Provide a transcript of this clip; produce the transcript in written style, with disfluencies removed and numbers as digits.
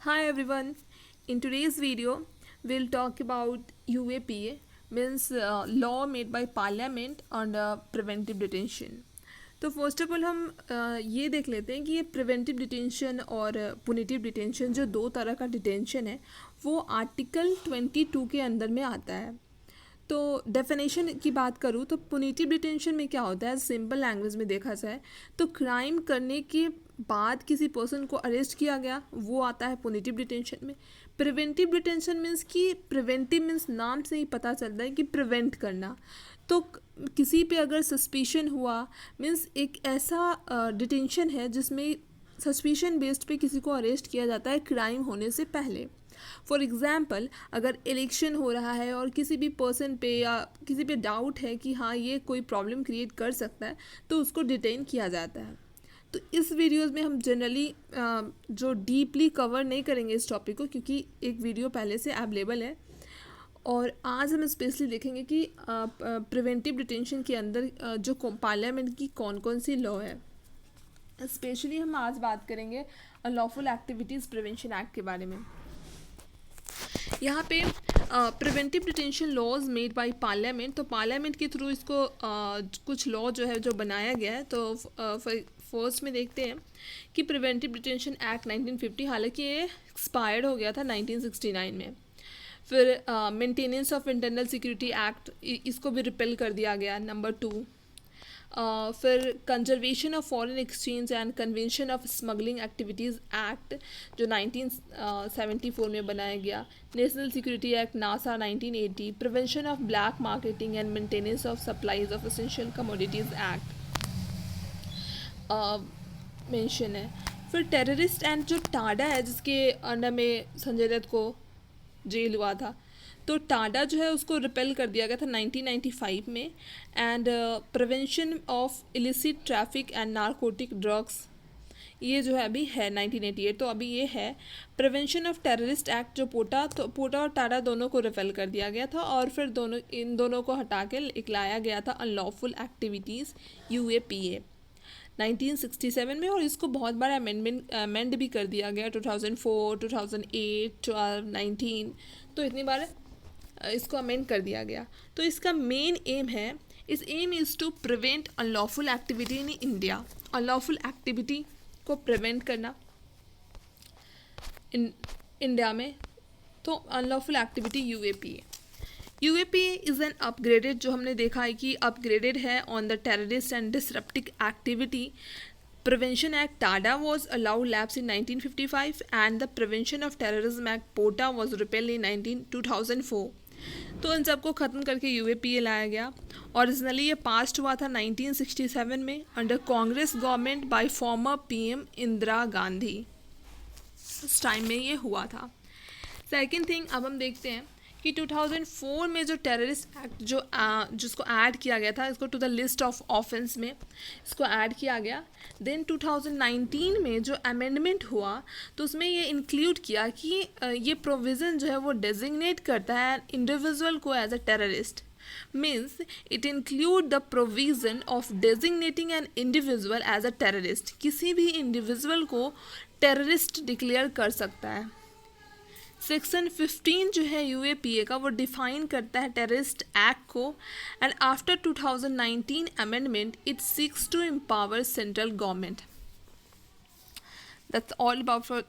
Hi everyone. In today's video, we'll talk about UAPA, means law made by Parliament on preventive detention. तो first of all हम ये देख लेते हैं कि ये प्रिवेंटिव डिटेंशन और पुनिटिव डिटेंशन जो दो तरह का डिटेंशन है वो आर्टिकल 22 के अंदर में आता है। तो डेफिनेशन की बात करूँ तो पुनिटिव डिटेंशन में क्या होता है, सिंपल लैंग्वेज में देखा जाए तो क्राइम करने के बाद किसी पर्सन को अरेस्ट किया गया वो आता है पुनिटिव डिटेंशन में। प्रिवेंटिव डिटेंशन मीन्स कि प्रिवेंटिव मीन्स नाम से ही पता चलता है कि प्रिवेंट करना। तो किसी पे अगर सस्पिशन हुआ मीन्स एक ऐसा डिटेंशन है जिसमें सस्पिशन बेस्ड पे किसी को अरेस्ट किया जाता है क्राइम होने से पहले। फॉर एग्ज़ाम्पल, अगर इलेक्शन हो रहा है और किसी भी पर्सन पे या किसी पे डाउट है कि हाँ ये कोई प्रॉब्लम क्रिएट कर सकता है तो उसको डिटेन किया जाता है। तो इस वीडियोस में हम जनरली जो डीपली कवर नहीं करेंगे इस टॉपिक को क्योंकि एक वीडियो पहले से अवेलेबल है, और आज हम स्पेशली देखेंगे कि प्रिवेंटिव डिटेंशन के अंदर जो पार्लियामेंट की कौन कौन सी लॉ है। स्पेशली हम आज बात करेंगे अनलॉफुल एक्टिविटीज़ प्रिवेंशन एक्ट के बारे में। यहाँ पे preventive detention laws made by parliament, तो पार्लियामेंट के थ्रू इसको कुछ लॉ जो है जो बनाया गया है। तो फर्स्ट में देखते हैं कि प्रिवेंटिव डिटेंशन एक्ट 1950, हालांकि ये एक्सपायर्ड हो गया था 1969 में। फिर maintenance of internal security act, इसको भी रिपेल कर दिया गया, नंबर 2। फिर conservation of foreign exchange and convention of smuggling activities act जो 1974 में बनाया गया। National security act NASA 1980, prevention of black marketing and maintenance of supplies of essential commodities act mention है। फिर टेररिस्ट एंड जो टाडा है जिसके अंडर में संजय दत्त को जेल हुआ था, तो टाडा जो है उसको रिपेल कर दिया गया था 1995 में। And prevention of illicit traffic and narcotic drugs, ये जो है अभी है 1988, तो अभी ये है। प्रिवेंशन ऑफ टेररिस्ट एक्ट जो पोटा और टाडा दोनों को रिपेल कर दिया गया था, और फिर इन दोनों को हटा के एक लाया गया था अनलॉफुल एक्टिविटीज़ UAPA 1967 में, और इसको बहुत बार अमेंड भी कर दिया गया 2004, 2008, 12, 19, तो इतनी बार इसको अमेंड कर दिया गया। तो इसका मेन एम है, इस aim is to prevent unlawful activity in India, unlawful activity को प्रिवेंट करना इंडिया में। तो unlawful activity UAPA is an upgraded, जो हमने देखा है कि अपग्रेडेड है on the terrorist and disruptive activity Prevention Act TADA was allowed lapse in 1955 and the Prevention of Terrorism Act POTA was repealed in 2004। तो इन सबको ख़त्म करके UAPA लाया गया। ओरिजिनली ये पास्ड हुआ था 1967 में under Congress government by farmer PM Indira Gandhi, उस टाइम में ये हुआ था। सेकेंड थिंग, अब हम देखते हैं कि 2004 में जो टेररिस्ट एक्ट जिसको ऐड किया गया था, इसको to the list of offence में इसको ऐड किया गया। देन 2019 में जो अमेंडमेंट हुआ तो उसमें ये इंक्लूड किया कि ये प्रोविज़न जो है वो डेजिग्नेट करता है इंडिविजुअल को as a terrorist. Means it include the provision of designating an individual as a terrorist, किसी भी इंडिविजुअल को टेररिस्ट डिक्लेयर कर सकता है। सेक्शन 15 जो है UAPA का वो डिफाइन करता है टेररिस्ट एक्ट को, and after 2019 amendment it seeks to empower central government. That's all about for